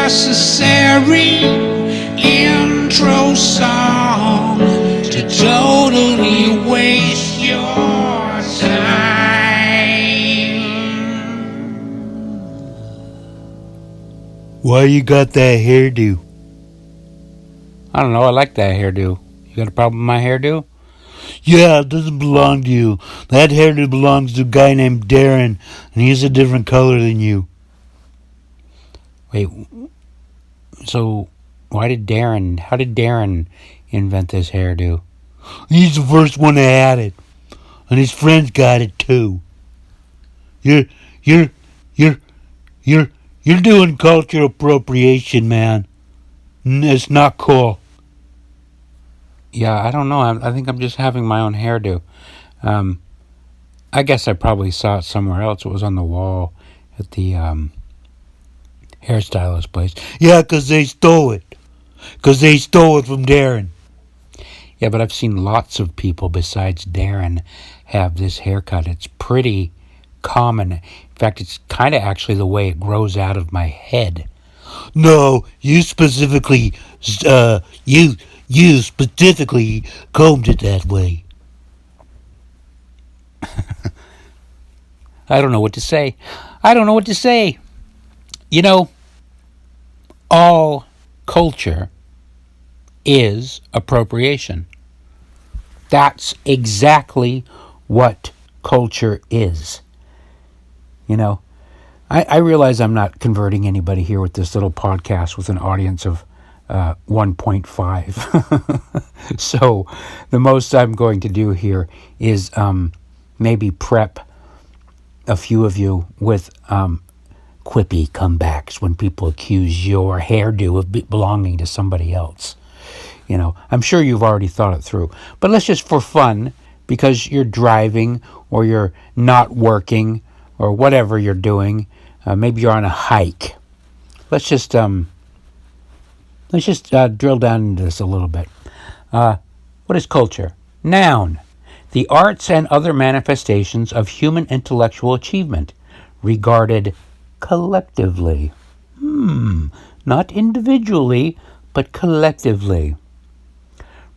unnecessary intro song to totally waste your time. Why you got that hairdo? I don't know, I like that hairdo. You got a problem with my hairdo? Yeah, it doesn't belong to you. That hairdo belongs to a guy named Darren, and he's a different color than you. Wait, so how did Darren invent this hairdo? He's the first one that had it, and his friends got it too. You're doing culture appropriation, man. It's not cool. Yeah, I don't know. I think I'm just having my own hairdo. I guess I probably saw it somewhere else. It was on the wall at the hairstylist place. Yeah, 'cause they stole it. 'Cause they stole it from Darren. Yeah, but I've seen lots of people besides Darren have this haircut. It's pretty common. In fact, it's kind of actually the way it grows out of my head. No, you specifically combed it that way. I don't know what to say. You know, all culture is appropriation. That's exactly what culture is. You know, I realize I'm not converting anybody here with this little podcast with an audience of 1.5. So the most I'm going to do here is maybe prep a few of you with quippy comebacks when people accuse your hairdo of belonging to somebody else. You know, I'm sure you've already thought it through. But let's just, for fun, because you're driving or you're not working or whatever you're doing, maybe you're on a hike. Let's just drill down into this a little bit. What is culture? Noun: the arts and other manifestations of human intellectual achievement, regarded collectively. Not individually, but collectively.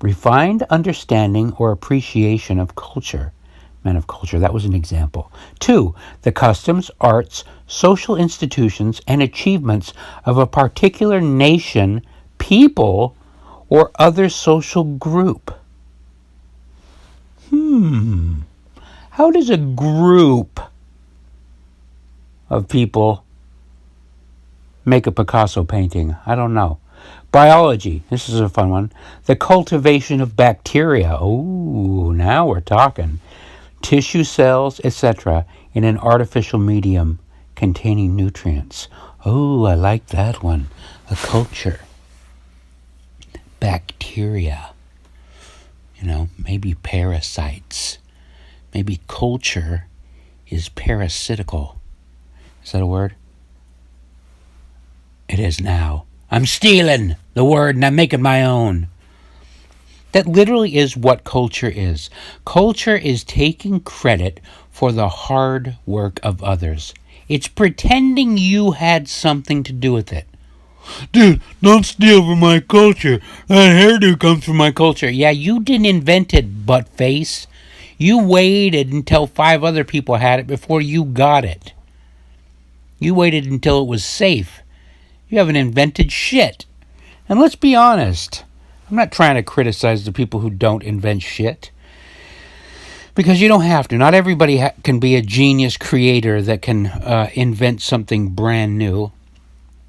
Refined understanding or appreciation of culture. Men of culture, that was an example. 2, the customs, arts, social institutions, and achievements of a particular nation, people, or other social group. How does a group of people make a Picasso painting? I don't know. Biology, this is a fun one. The cultivation of bacteria. Oh, now we're talking. Tissue cells, etc., in an artificial medium containing nutrients. Oh, I like that one. A culture. Bacteria. You know, maybe parasites. Maybe culture is parasitical. Is that a word? It is now. I'm stealing the word and I'm making my own. That literally is what culture is. Culture is taking credit for the hard work of others. It's pretending you had something to do with it. Dude, don't steal from my culture. That hairdo comes from my culture. Yeah, you didn't invent it, buttface. You waited until 5 other people had it before you got it. You waited until it was safe. You haven't invented shit. And let's be honest. I'm not trying to criticize the people who don't invent shit. Because you don't have to. Not everybody can be a genius creator that can invent something brand new.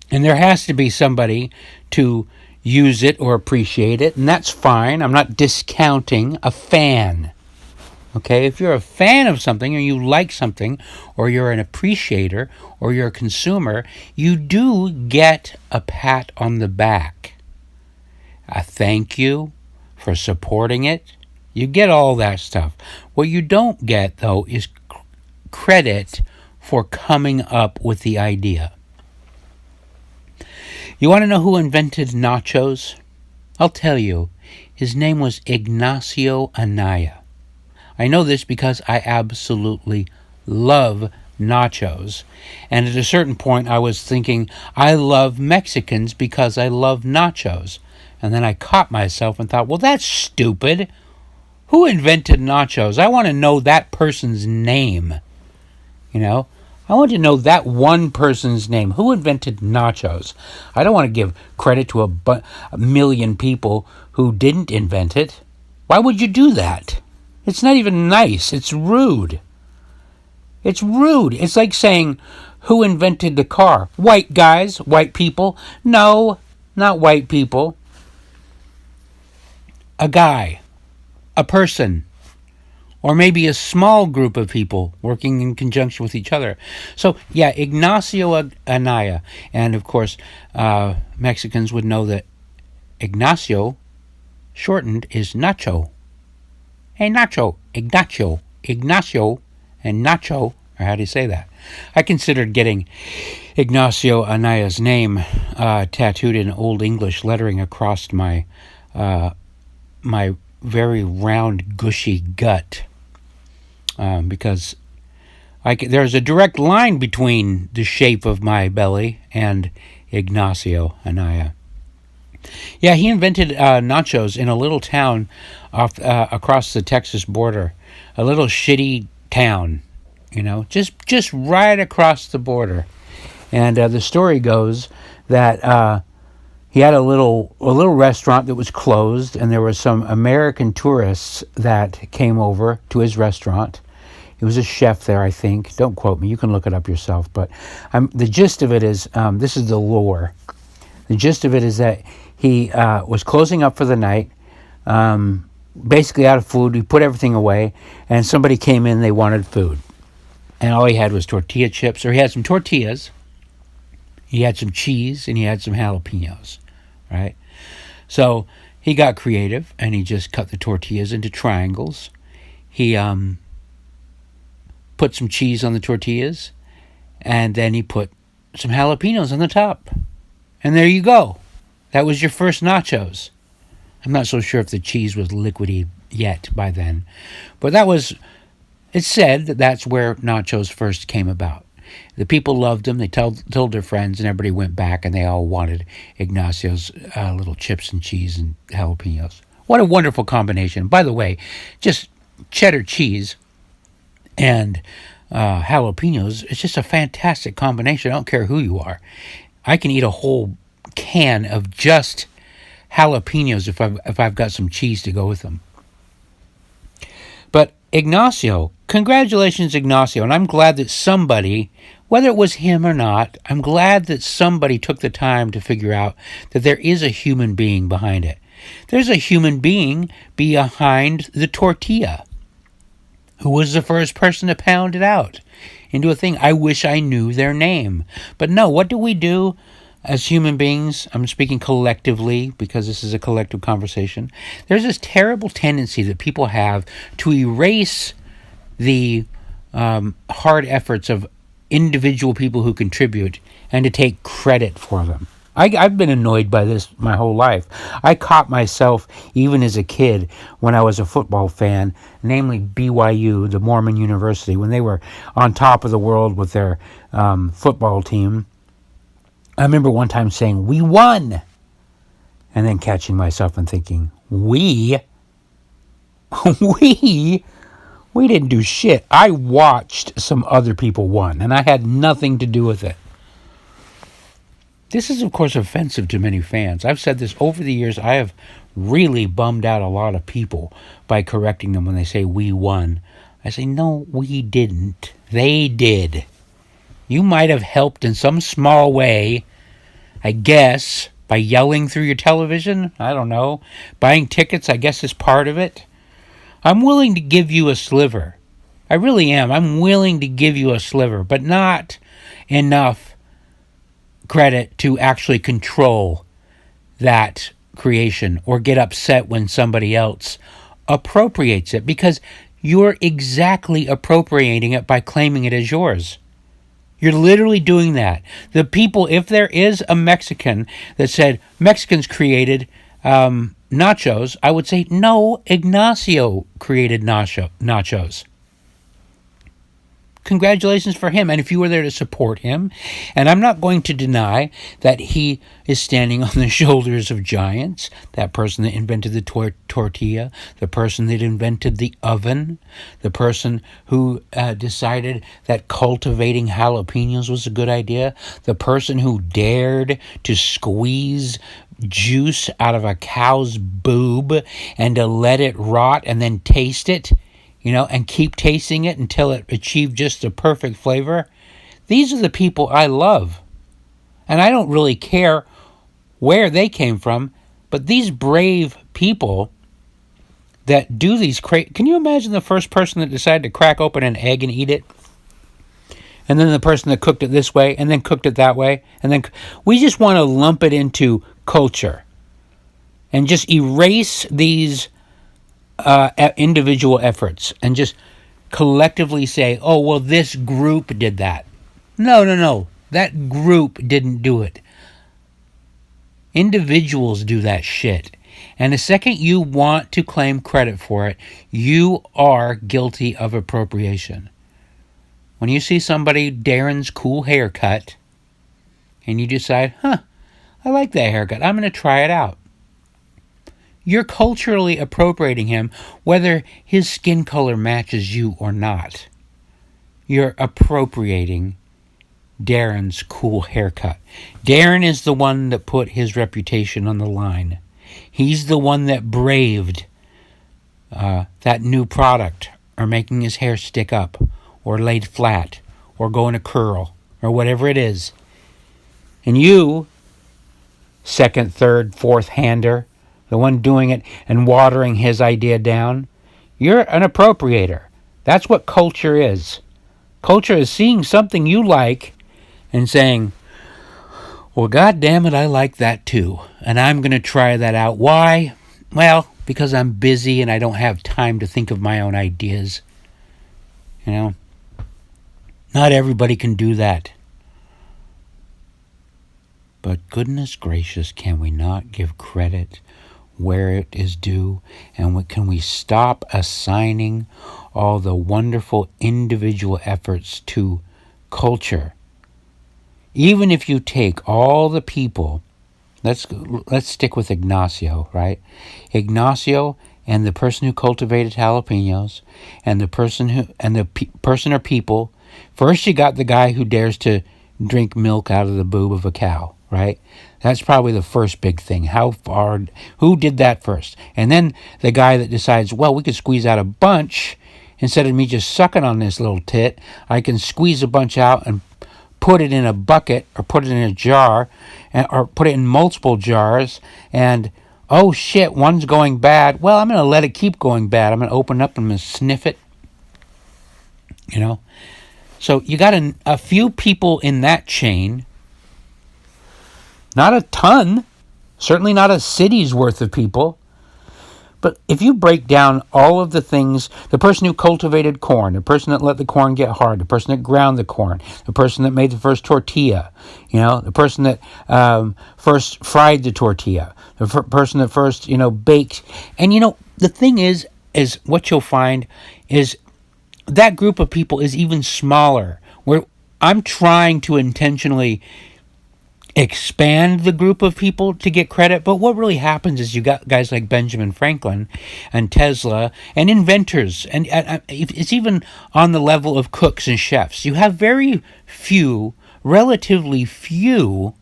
And there has to be somebody to use it or appreciate it. And that's fine. I'm not discounting a fan. Okay? If you're a fan of something or you like something or you're an appreciator or you're a consumer, you do get a pat on the back. A thank you for supporting it. You get all that stuff. What you don't get, though, is credit for coming up with the idea. You want to know who invented nachos? I'll tell you. His name was Ignacio. I know this because I absolutely love nachos. And at a certain point, I was thinking, I love Mexicans because I love nachos. And then I caught myself and thought, well, that's stupid. Who invented nachos? I want to know that person's name. You know? I want to know that one person's name. Who invented nachos? I don't want to give credit to a million people who didn't invent it. Why would you do that? It's not even nice. It's rude. It's rude. It's like saying, who invented the car? White guys, white people. No, not white people. A guy, a person, or maybe a small group of people working in conjunction with each other. So, yeah, Ignacio Anaya. And, of course, Mexicans would know that Ignacio, shortened, is Nacho. Hey, Nacho, Ignacio, and Nacho, or how do you say that? I considered getting Ignacio Anaya's name tattooed in Old English lettering across my my very round, gushy gut, because there's a direct line between the shape of my belly and Ignacio Anaya. Yeah, he invented nachos in a little town across the Texas border, a little shitty town, just right across the border. And the story goes that he had a little restaurant that was closed, and there were some American tourists that came over to his restaurant. He was a chef there, I think. Don't quote me. You can look it up yourself. But the gist of it is, this is the lore. The gist of it is that he was closing up for the night, basically out of food. He put everything away, and somebody came in. They wanted food. And all he had was tortilla chips, or he had some tortillas. He had some cheese, and he had some jalapenos, right? So he got creative, and he just cut the tortillas into triangles. He put some cheese on the tortillas, and then he put some jalapenos on the top. And there you go. That was your first nachos. I'm not so sure if the cheese was liquidy yet by then. But it's said that that's where nachos first came about. The people loved them. They told their friends, and everybody went back, and they all wanted Ignacio's little chips and cheese and jalapenos. What a wonderful combination. By the way, just cheddar cheese and jalapenos, it's just a fantastic combination. I don't care who you are. I can eat a whole can of just jalapenos if I've got some cheese to go with them. But Ignacio, congratulations, Ignacio. And I'm glad that somebody, whether it was him or not, I'm glad that somebody took the time to figure out that there is a human being behind it. There's a human being behind the tortilla. Who was the first person to pound it out into a thing? I wish I knew their name. But no, what do we do as human beings? I'm speaking collectively because this is a collective conversation. There's this terrible tendency that people have to erase the hard efforts of individual people who contribute and to take credit for them. I've been annoyed by this my whole life. I caught myself, even as a kid, when I was a football fan, namely BYU, the Mormon University, when they were on top of the world with their football team. I remember one time saying, "We won!" And then catching myself and thinking, we didn't do shit. I watched some other people won, and I had nothing to do with it. This is, of course, offensive to many fans. I've said this over the years. I have really bummed out a lot of people by correcting them when they say we won. I say, no, we didn't. They did. You might have helped in some small way, I guess, by yelling through your television. I don't know. Buying tickets, I guess, is part of it. I'm willing to give you a sliver. I really am. I'm willing to give you a sliver, but not enough credit to actually control that creation or get upset when somebody else appropriates it, because you're exactly appropriating it by claiming it as yours. You're literally doing that. The people, if there is a Mexican that said Mexicans created nachos, I would say, no, Ignacio created nachos. congratulations for him. And if you were there to support him, and I'm not going to deny that he is standing on the shoulders of giants, that person that invented the tortilla, the person that invented the oven, the person who decided that cultivating jalapenos was a good idea, the person who dared to squeeze juice out of a cow's boob and to let it rot and then taste it, and keep tasting it until it achieved just the perfect flavor. These are the people I love. And I don't really care where they came from, but these brave people that do these can you imagine the first person that decided to crack open an egg and eat it? And then the person that cooked it this way, and then cooked it that way, and then we just want to lump it into culture and just erase these individual efforts and just collectively say, oh, well, this group did that. No. That group didn't do it. Individuals do that shit. And the second you want to claim credit for it, you are guilty of appropriation. When you see somebody, Darren's cool haircut, and you decide, I like that haircut, I'm going to try it out. You're culturally appropriating him, whether his skin color matches you or not. You're appropriating Darren's cool haircut. Darren is the one that put his reputation on the line. He's the one that braved that new product, or making his hair stick up, or laid flat, or go in a curl, or whatever it is. And you, second, third, fourth hander, the one doing it and watering his idea down, you're an appropriator. That's what culture is. Culture is seeing something you like and saying, well, God damn it, I like that too. And I'm going to try that out. Why? Well, because I'm busy and I don't have time to think of my own ideas. Not everybody can do that. But goodness gracious, can we not give credit where it is due? And can we stop assigning all the wonderful individual efforts to culture? Even if you take all the people, let's stick with Ignacio, right? Ignacio and the person who cultivated jalapenos, and the person person or people. First, you got the guy who dares to drink milk out of the boob of a cow, right? That's probably the first big thing. Who did that first? And then the guy that decides, well, we could squeeze out a bunch. Instead of me just sucking on this little tit, I can squeeze a bunch out and put it in a bucket, or put it in a jar, or put it in multiple jars, and oh shit, one's going bad. Well, I'm going to let it keep going bad. I'm going to open up and I'm going to sniff it. So you got a few people in that chain. Not a ton. Certainly not a city's worth of people. But if you break down all of the things, the person who cultivated corn, the person that let the corn get hard, the person that ground the corn, the person that made the first tortilla, the person that first fried the tortilla, the person that first, baked. And, the thing is what you'll find is that group of people is even smaller, where I'm trying to intentionally expand the group of people to get credit, but what really happens is you got guys like Benjamin Franklin and Tesla and inventors, and it's even on the level of cooks and chefs. You have relatively few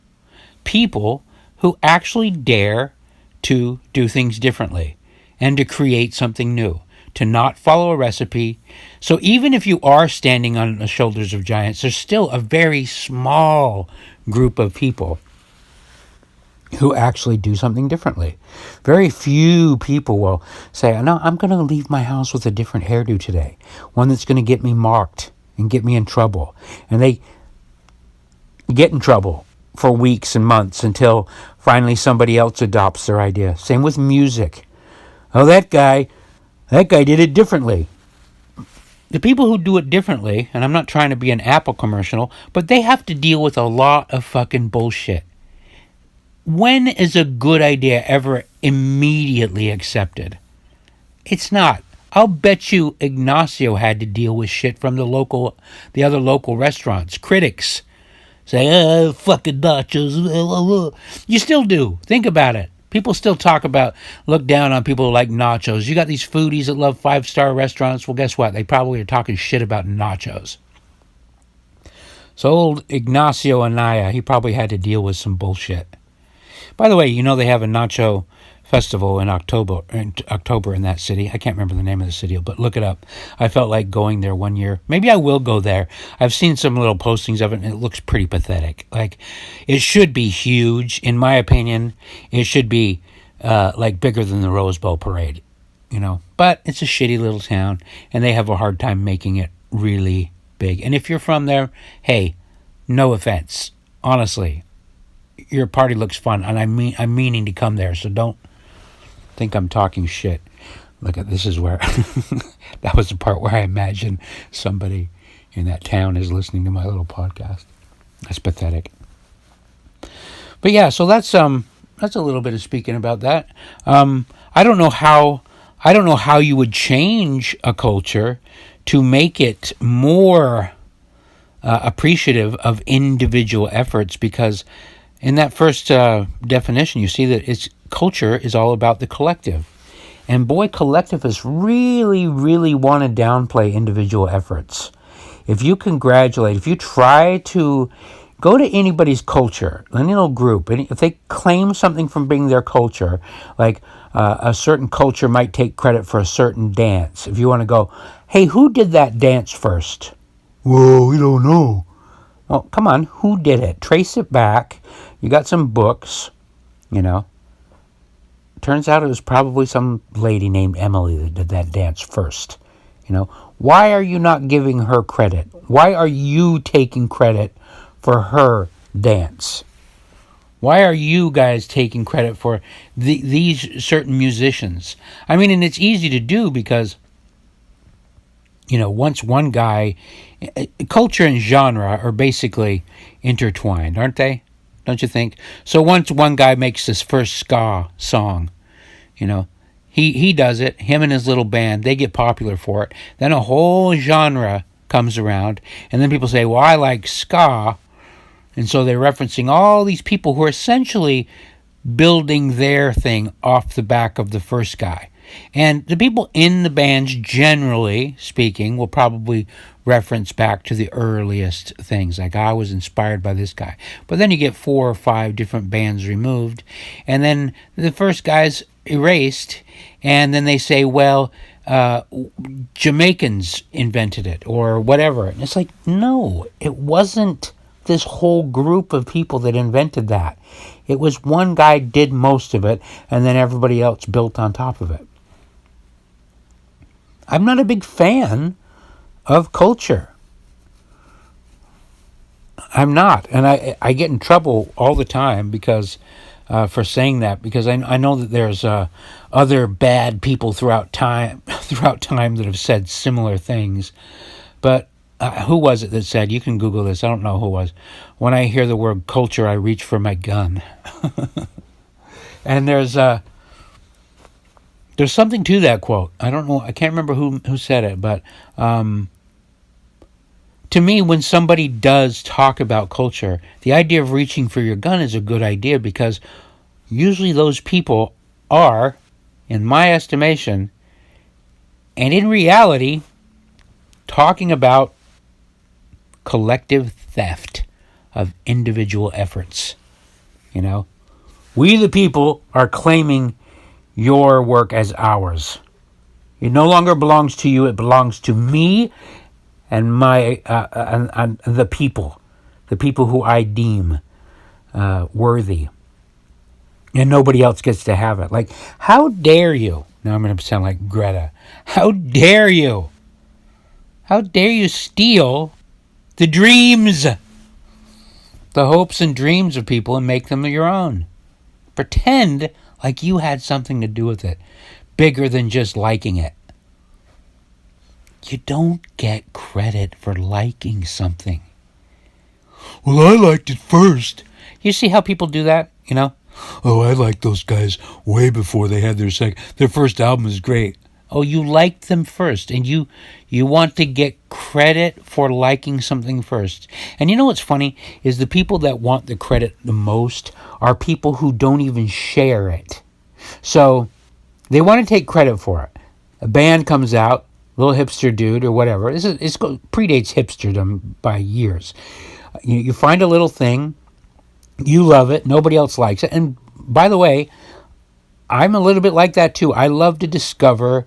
people who actually dare to do things differently and to create something new, to not follow a recipe. So even if you are standing on the shoulders of giants, there's still a very small group of people who actually do something differently. Very few people will say, no, I'm going to leave my house with a different hairdo today, one that's going to get me marked and get me in trouble. And they get in trouble for weeks and months until finally somebody else adopts their idea. Same with music. Oh, that guy did it differently. The people who do it differently, and I'm not trying to be an Apple commercial, but they have to deal with a lot of fucking bullshit. When is a good idea ever immediately accepted? It's not. I'll bet you Ignacio had to deal with shit from the other local restaurants. Critics say, fucking nachos. You still do. Think about it. People still look down on people like Nachos. You got these foodies that love 5-star restaurants. Well, guess what? They probably are talking shit about Nachos. So old Ignacio Anaya, he probably had to deal with some bullshit. By the way, they have a nacho festival in October in that city. I can't remember the name of the city, but look it up. I felt like going there one year. Maybe I will go there. I've seen some little postings of it, and it looks pretty pathetic. Like, it should be huge. In my opinion, it should be like bigger than the Rose Bowl parade, But it's a shitty little town, and they have a hard time making it really big. And if you're from there, hey, no offense. Honestly, your party looks fun, and I'm meaning to come there, so don't think I'm talking shit. Look at this is where that was the part where I imagine somebody in that town is listening to my little podcast. That's pathetic. But yeah, so that's a little bit of speaking about that. I don't know how you would change a culture to make it more appreciative of individual efforts, because in that first definition, you see that culture is all about the collective. And boy, collectivists really, really want to downplay individual efforts. If you try to go to anybody's culture, any little group, and if they claim something from being their culture, like a certain culture might take credit for a certain dance. If you want to go, hey, who did that dance first? Well, we don't know. Well, come on, who did it? Trace it back. You got some books, Turns out it was probably some lady named Emily that did that dance first. Why are you not giving her credit? Why are you taking credit for her dance? Why are you guys taking credit for these certain musicians? I mean, and it's easy to do because, once one guy, culture and genre are basically intertwined, aren't they? Don't you think? So once one guy makes his first ska song, he does it, him and his little band, they get popular for it. Then a whole genre comes around, and then people say, well, I like ska. And so they're referencing all these people who are essentially building their thing off the back of the first guy. And the people in the bands, generally speaking, will probably reference back to the earliest things, like I was inspired by this guy. But then you get 4 or 5 different bands removed, and then the first guy's erased, and then they say, well, Jamaicans invented it, or whatever. And it's like, no, it wasn't this whole group of people that invented that. It was one guy did most of it, and then everybody else built on top of it. I'm not a big fan of culture. I'm not. And I get in trouble all the time because for saying that, because I know that there's other bad people throughout time that have said similar things. But who was it that said, you can Google this, I don't know who it was, when I hear the word culture, I reach for my gun. And there's something to that quote. I don't know, I can't remember who said it, but to me, when somebody does talk about culture, the idea of reaching for your gun is a good idea, because usually those people are, in my estimation, and in reality, talking about collective theft of individual efforts. We the people are claiming your work as ours. It no longer belongs to you, it belongs to me and my and the people who I deem worthy. And nobody else gets to have it. Like, how dare you? Now I'm going to sound like Greta. How dare you? How dare you steal the dreams, the hopes and dreams of people, and make them your own? Pretend like you had something to do with it, bigger than just liking it. You don't get credit for liking something. Well, I liked it first. You see how people do that, Oh, I liked those guys way before they had their first album is great. Oh, you liked them first, and you want to get credit for liking something first. And you know what's funny is the people that want the credit the most are people who don't even share it. So they want to take credit for it. A band comes out, little hipster dude or whatever. It predates hipsterdom by years. You find a little thing, you love it, nobody else likes it. And by the way, I'm a little bit like that too. I love to discover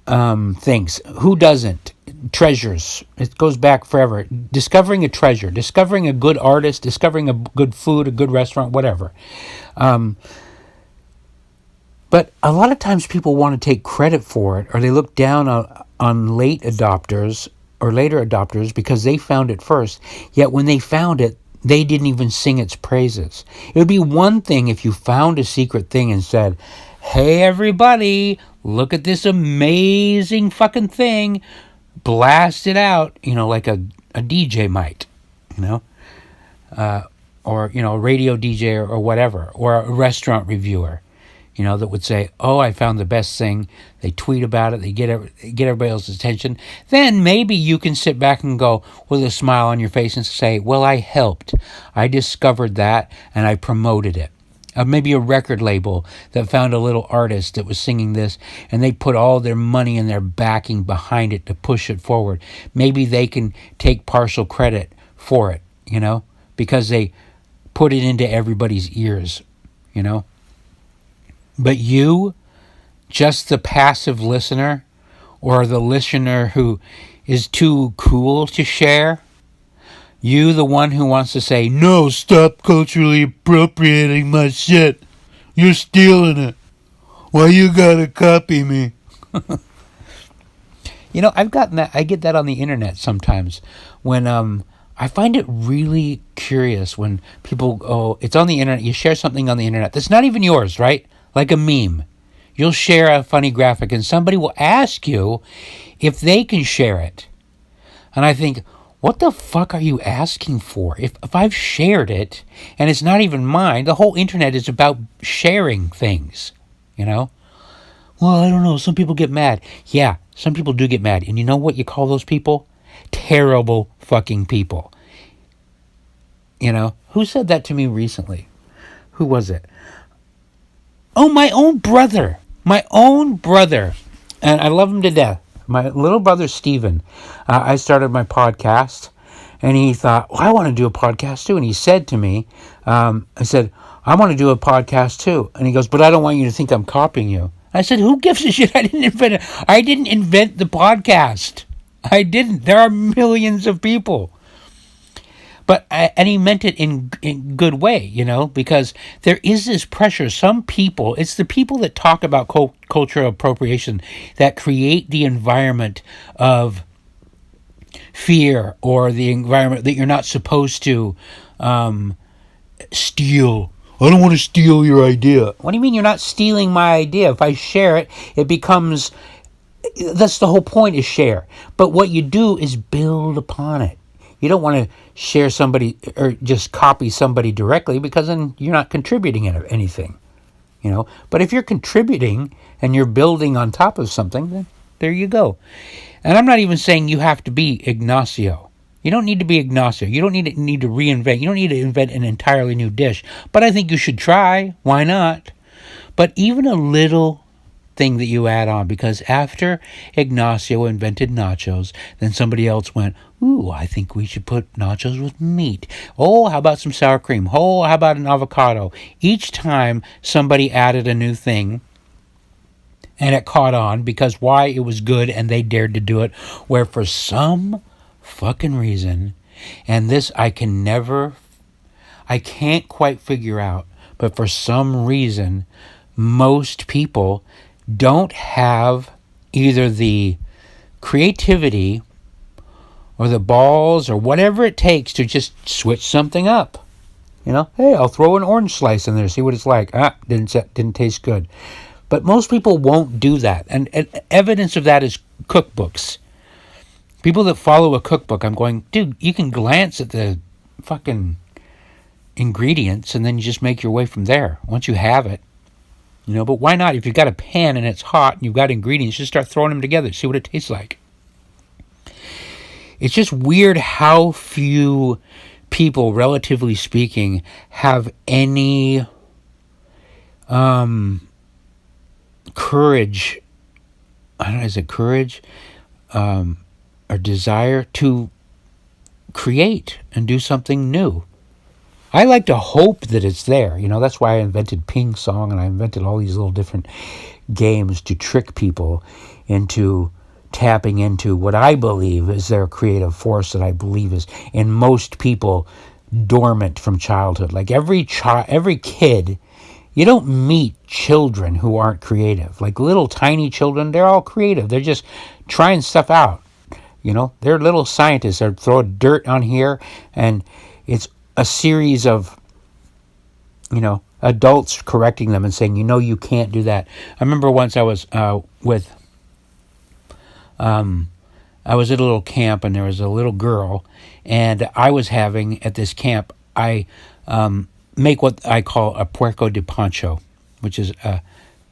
things. Who doesn't? Treasures. It goes back forever. Discovering a treasure, discovering a good artist, discovering a good food, a good restaurant, whatever. But a lot of times people want to take credit for it, or they look down on late adopters or later adopters because they found it first. Yet when they found it, they didn't even sing its praises. It would be one thing if you found a secret thing and said, hey, everybody, look at this amazing fucking thing. Blast it out, like a DJ might, or, a radio DJ or whatever, or a restaurant reviewer, that would say, oh, I found the best thing. They tweet about it. They get everybody else's attention. Then maybe you can sit back and go with a smile on your face and say, well, I helped. I discovered that and I promoted it. Maybe a record label that found a little artist that was singing this and they put all their money and their backing behind it to push it forward. Maybe they can take partial credit for it, because they put it into everybody's ears, But you, just the passive listener, or the listener who is too cool to share, you, the one who wants to say, no, stop culturally appropriating my shit. You're stealing it. Why you gotta copy me? I've gotten that. I get that on the internet sometimes when I find it really curious when people go, it's on the internet, you share something on the internet that's not even yours, right? Like a meme. You'll share a funny graphic and somebody will ask you if they can share it. And I think, what the fuck are you asking for? If I've shared it and it's not even mine, the whole internet is about sharing things, Well, I don't know. Some people get mad. Yeah, some people do get mad. And you know what you call those people? Terrible fucking people. Who said that to me recently? Who was it? Oh, my own brother. My own brother. And I love him to death. My little brother, Steven. I started my podcast. And he thought, well, I want to do a podcast too. And he said to me, I said, I want to do a podcast too. And he goes, but I don't want you to think I'm copying you. I said, who gives a shit? I didn't invent it. I didn't invent the podcast. I didn't. There are millions of people. But and he meant it in good way, because there is this pressure. Some people, it's the people that talk about cultural appropriation that create the environment of fear or the environment that you're not supposed to steal. I don't want to steal your idea. What do you mean you're not stealing my idea? If I share it, it becomes, that's the whole point, is share. But what you do is build upon it. You don't want to share somebody or just copy somebody directly because then you're not contributing anything, But if you're contributing and you're building on top of something, then there you go. And I'm not even saying you have to be Ignacio. You don't need to be Ignacio. You don't need to reinvent. You don't need to invent an entirely new dish. But I think you should try. Why not? But even a little thing that you add on, because after Ignacio invented nachos, then somebody else went, ooh, I think we should put nachos with meat. Oh, how about some sour cream? Oh, how about an avocado? Each time somebody added a new thing, and it caught on because why? It was good and they dared to do it, where for some fucking reason, and this I can't quite figure out, but for some reason, most people don't have either the creativity or the balls or whatever it takes to just switch something up. Hey, I'll throw an orange slice in there, see what it's like. Didn't taste good. But most people won't do that. And evidence of that is cookbooks. People that follow a cookbook, I'm going, dude, you can glance at the fucking ingredients and then you just make your way from there once you have it. But why not? If you've got a pan and it's hot and you've got ingredients, just start throwing them together, see what it tastes like. It's just weird how few people, relatively speaking, have any courage. I don't know, is it courage or desire to create and do something new? I like to hope that it's there. That's why I invented Ping Song, and I invented all these little different games to trick people into tapping into what I believe is their creative force that I believe is in most people dormant from childhood. Like every kid, you don't meet children who aren't creative. Like little tiny children, they're all creative. They're just trying stuff out. They're little scientists. They throw dirt on here, and it's a series of, adults correcting them and saying, you can't do that. I remember once I was I was at a little camp, and there was a little girl, and I was having, at this camp, I make what I call a puerco de pancho, which is a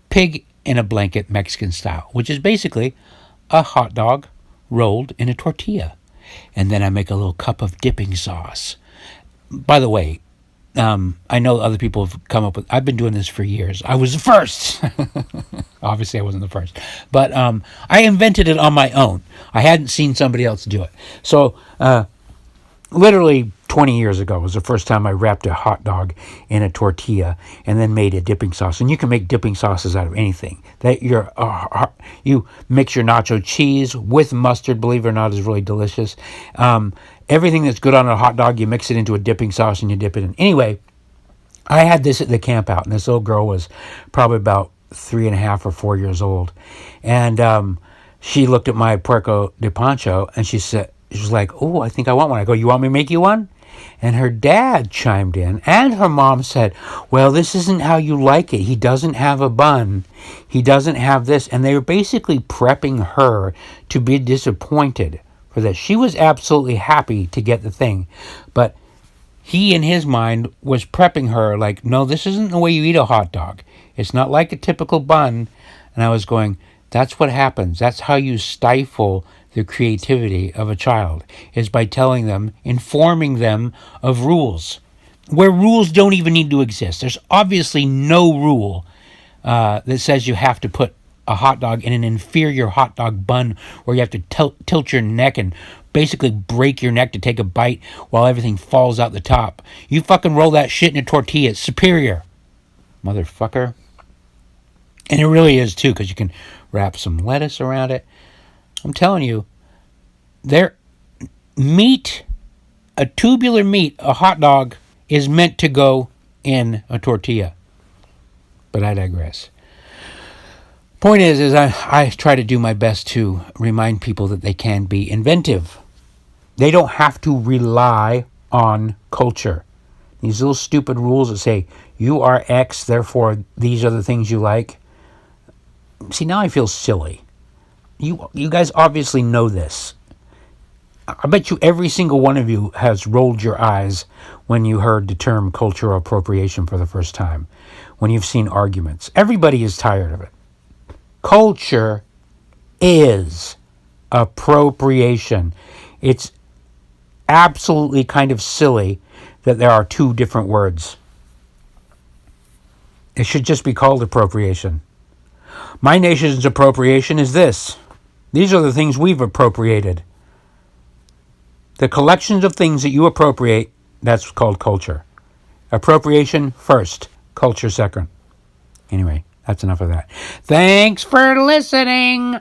pig in a blanket Mexican style, which is basically a hot dog rolled in a tortilla. And then I make a little cup of dipping sauce. By the way, I know other people have come up with, I've been doing this for years. I was the first. Obviously, I wasn't the first. But I invented it on my own. I hadn't seen somebody else do it. So, literally 20 years ago was the first time I wrapped a hot dog in a tortilla and then made a dipping sauce. And you can make dipping sauces out of anything. You mix your nacho cheese with mustard, believe it or not, is really delicious. Everything that's good on a hot dog, you mix it into a dipping sauce and you dip it in. Anyway, I had this at the camp out, and this little girl was probably about 3.5 or 4 years old. And she looked at my puerco de pancho, and she was like, oh, I think I want one. I go, you want me to make you one? And her dad chimed in, and her mom said, well, this isn't how you like it. He doesn't have a bun. He doesn't have this. And they were basically prepping her to be disappointed for this. She was absolutely happy to get the thing. But he, in his mind, was prepping her like, no, this isn't the way you eat a hot dog. It's not like a typical bun. And I was going, that's what happens. That's how you stifle the creativity of a child, is by telling them, informing them of rules, where rules don't even need to exist. There's obviously no rule that says you have to put a hot dog in an inferior hot dog bun where you have to tilt your neck and basically break your neck to take a bite while everything falls out the top. You fucking roll that shit in a tortilla. It's superior, motherfucker. And it really is, too, because you can wrap some lettuce around it. I'm telling you, a tubular meat, a hot dog, is meant to go in a tortilla. But I digress. Point is I try to do my best to remind people that they can be inventive. They don't have to rely on culture. These little stupid rules that say, you are X, therefore these are the things you like. See, now I feel silly. You guys obviously know this. I bet you every single one of you has rolled your eyes when you heard the term cultural appropriation for the first time, when you've seen arguments. Everybody is tired of it. Culture is appropriation. It's absolutely kind of silly that there are two different words. It should just be called appropriation. My nation's appropriation is this. These are the things we've appropriated. The collections of things that you appropriate, that's called culture. Appropriation first, culture second. Anyway, that's enough of that. Thanks for listening.